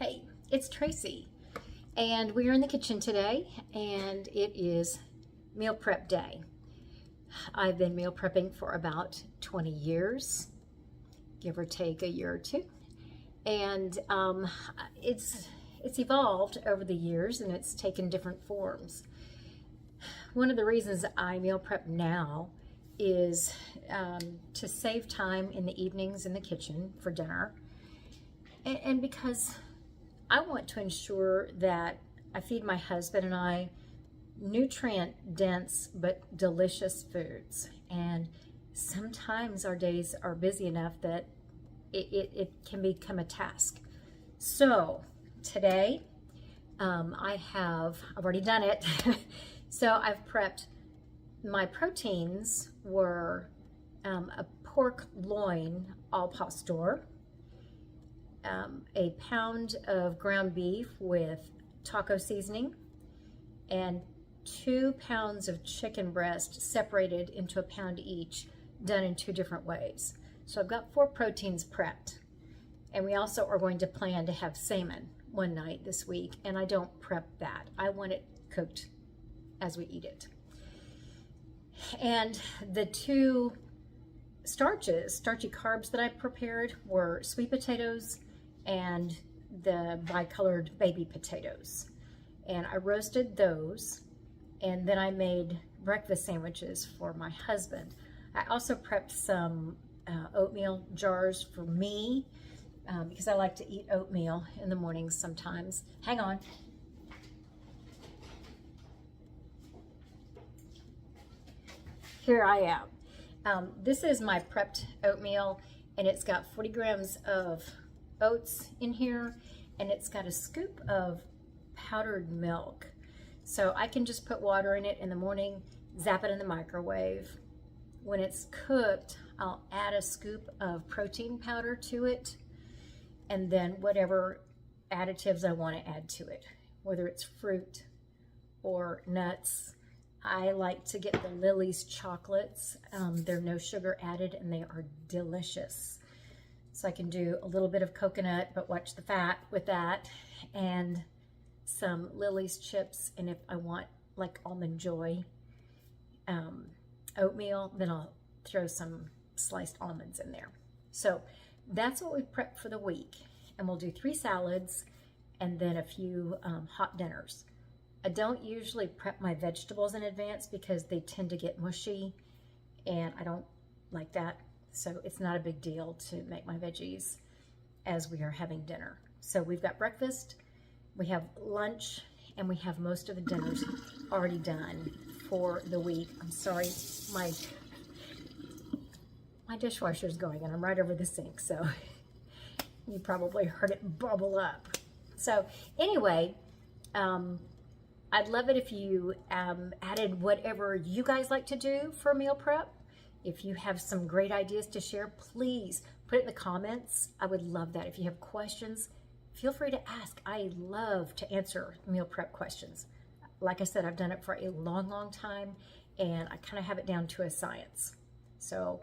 Hey, it's Tracy, and we are in the kitchen today, and it is meal prep day. I've been meal prepping for about 20 years, give or take a year or two, and it's evolved over the years, and it's taken different forms. One of the reasons I meal prep now is to save time in the evenings in the kitchen for dinner, and because I want to ensure that I feed my husband and I nutrient-dense but delicious foods. And sometimes our days are busy enough that it can become a task. So today, I've already done it. So I've prepped, my proteins were a pork loin al pastor, a pound of ground beef with taco seasoning, and 2 pounds of chicken breast separated into a pound each, done in 2 different ways. So I've got 4 proteins prepped. And we also are going to plan to have salmon one night this week, and I don't prep that. I want it cooked as we eat it. And the 2 starchy carbs that I prepared were sweet potatoes and the bicolored baby potatoes. And I roasted those, and then I made breakfast sandwiches for my husband. I also prepped some oatmeal jars for me because I like to eat oatmeal in the mornings sometimes. Hang on. Here I am. This is my prepped oatmeal, and it's got 40 grams of oats in here, and it's got a scoop of powdered milk. So I can just put water in it in the morning, zap it in the microwave. When it's cooked, I'll add a scoop of protein powder to it, and then whatever additives I want to add to it, whether it's fruit or nuts. I like to get the Lily's chocolates. They're no sugar added, and they are delicious. So I can do a little bit of coconut, but watch the fat with that, and some Lily's chips. And if I want like Almond Joy oatmeal, then I'll throw some sliced almonds in there. So that's what we prepped for the week. And we'll do 3 salads and then a few hot dinners. I don't usually prep my vegetables in advance because they tend to get mushy, and I don't like that. So it's not a big deal to make my veggies as we are having dinner. So we've got breakfast, we have lunch, and we have most of the dinners already done for the week. I'm sorry, my dishwasher is going, and I'm right over the sink, so you probably heard it bubble up. So anyway, I'd love it if you added whatever you guys like to do for meal prep. If you have some great ideas to share, please put it in the comments. I would love that. If you have questions, feel free to ask. I love to answer meal prep questions. Like I said, I've done it for a long, long time, and I kind of have it down to a science. So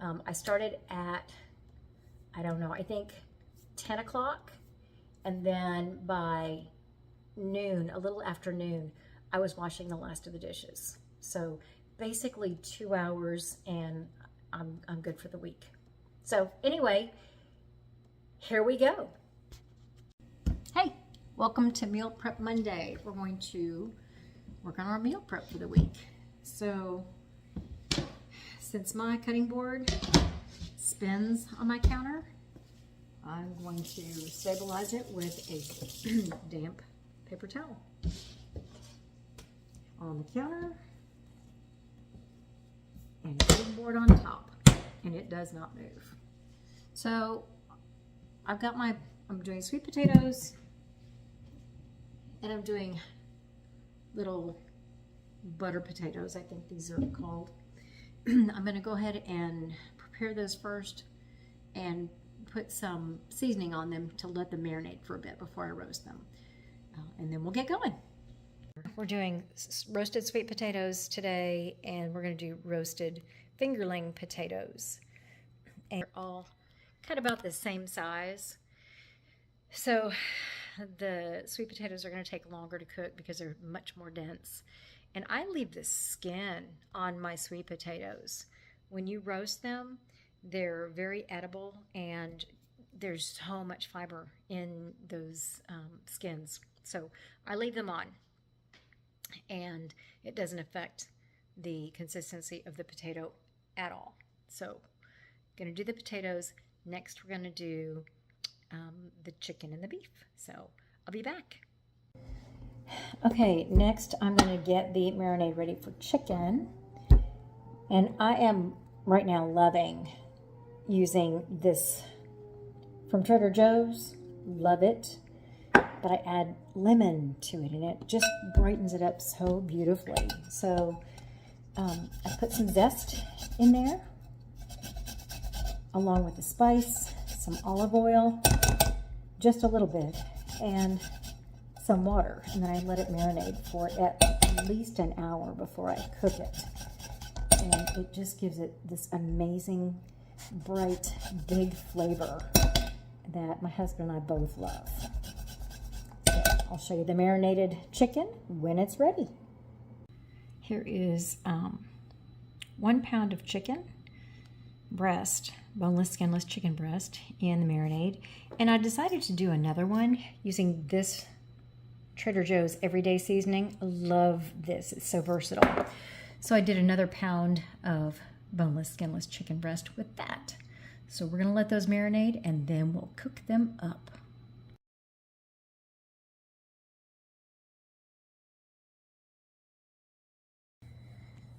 I started at, I don't know, I think 10 o'clock, and then by noon, a little after noon, I was washing the last of the dishes. So basically 2 hours, and I'm good for the week. So anyway, here we go. Hey, welcome to Meal Prep Monday. We're going to work on our meal prep for the week. So since my cutting board spins on my counter, I'm going to stabilize it with a damp paper towel on the counter, and a cutting board on top, and it does not move. So I've got I'm doing sweet potatoes, and I'm doing little butter potatoes, I think these are called. I'm going to go ahead and prepare those first and put some seasoning on them to let them marinate for a bit before I roast them. And then we'll get going. We're doing roasted sweet potatoes today, and we're going to do roasted fingerling potatoes. And they're all cut about the same size. So the sweet potatoes are going to take longer to cook because they're much more dense. And I leave the skin on my sweet potatoes. When you roast them, they're very edible, and there's so much fiber in those skins. So I leave them on, and it doesn't affect the consistency of the potato at all. So going to do the potatoes. Next, we're going to do the chicken and the beef. So I'll be back. Okay, next I'm going to get the marinade ready for chicken. And I am right now loving using this from Trader Joe's. Love it. But I add lemon to it, and it just brightens it up so beautifully. So I put some zest in there, along with the spice, some olive oil, just a little bit, and some water. And then I let it marinate for at least an hour before I cook it. And it just gives it this amazing, bright, big flavor that my husband and I both love. So I'll show you the marinated chicken when it's ready. Here is 1 pound of chicken breast, boneless, skinless chicken breast in the marinade. And I decided to do another one using this Trader Joe's everyday seasoning. I love this. It's so versatile. So I did another pound of boneless, skinless chicken breast with that. So we're going to let those marinate, and then we'll cook them up.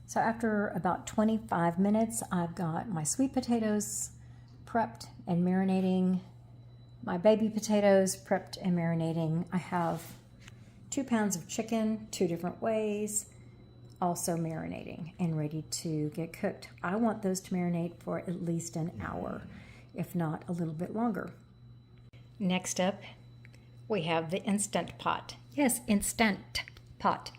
So after about 25 minutes, I've got my sweet potatoes prepped and marinating, my baby potatoes prepped and marinating. I have 2 pounds of chicken, 2 different ways, also marinating and ready to get cooked. I want those to marinate for at least an hour, if not a little bit longer. Next up, we have the Instant Pot. Yes, Instant Pot.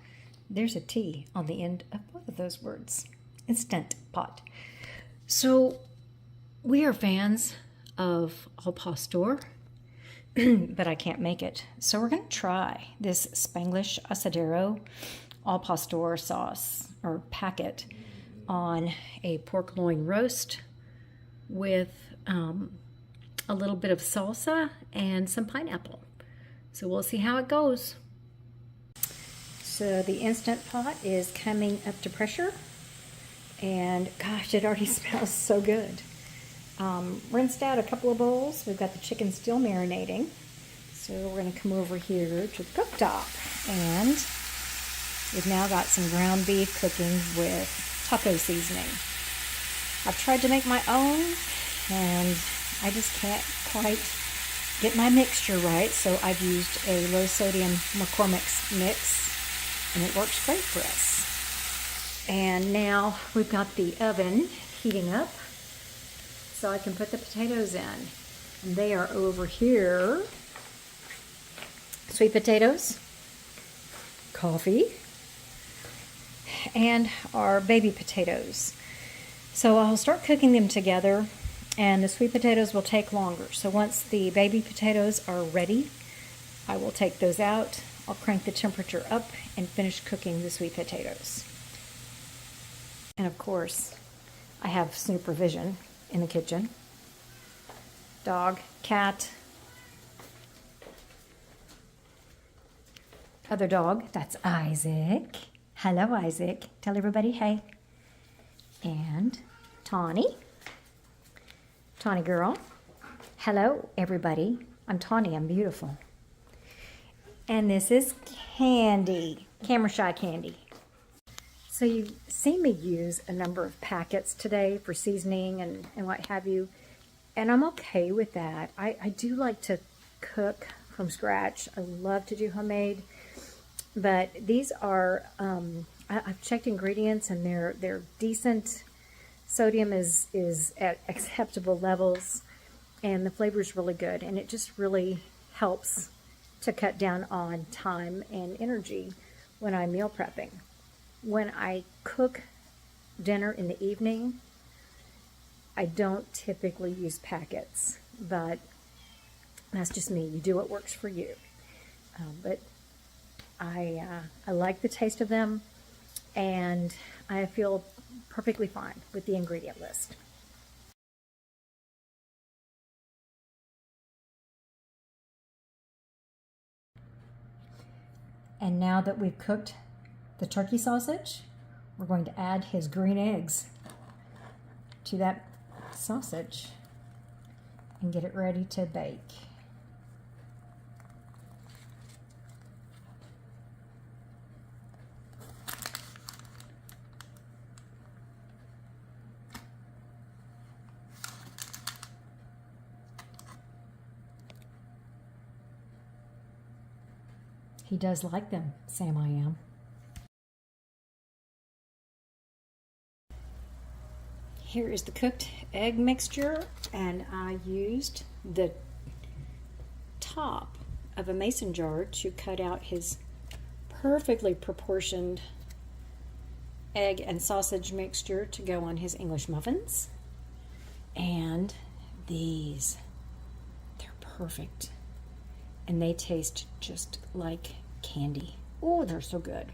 There's a T on the end of both of those words. Instant Pot. So we are fans of au pastor, but I can't make it. So we're going to try this Spanglish Asadero au pastor sauce or packet on a pork loin roast with a little bit of salsa and some pineapple. So we'll see how it goes. So the Instant Pot is coming up to pressure, and gosh, it already smells so good. Rinsed out a couple of bowls. We've got the chicken still marinating. So we're going to come over here to the cooktop, and we've now got some ground beef cooking with taco seasoning. I've tried to make my own, and I just can't quite get my mixture right, so I've used a low sodium McCormick's mix, and it works great for us. And now we've got the oven heating up, so I can put the potatoes in. And they are over here. Sweet potatoes, coffee, and our baby potatoes. So I'll start cooking them together, and the sweet potatoes will take longer. So once the baby potatoes are ready, I will take those out. I'll crank the temperature up and finish cooking the sweet potatoes. And of course, I have supervision in the kitchen. Dog, cat, other dog, that's Isaac. Hello, Isaac. Tell everybody hey. And Tawny. Tawny girl. Hello, everybody. I'm Tawny. I'm beautiful. And this is Candy. Camera shy Candy. So you've seen me use a number of packets today for seasoning and what have you. And I'm okay with that. I do like to cook from scratch. I love to do homemade. But these are, I've checked ingredients, and they're decent. Sodium is at acceptable levels, and the flavor is really good. And it just really helps to cut down on time and energy when I'm meal prepping. When I cook dinner in the evening, I don't typically use packets, but that's just me. You do what works for you. But I like the taste of them, and I feel perfectly fine with the ingredient list. And now that we've cooked the turkey sausage, we're going to add his green eggs to that sausage and get it ready to bake. He does like them, Sam I am. Here is the cooked egg mixture, and I used the top of a mason jar to cut out his perfectly proportioned egg and sausage mixture to go on his English muffins. And these, they're perfect. And they taste just like candy. Oh, they're so good.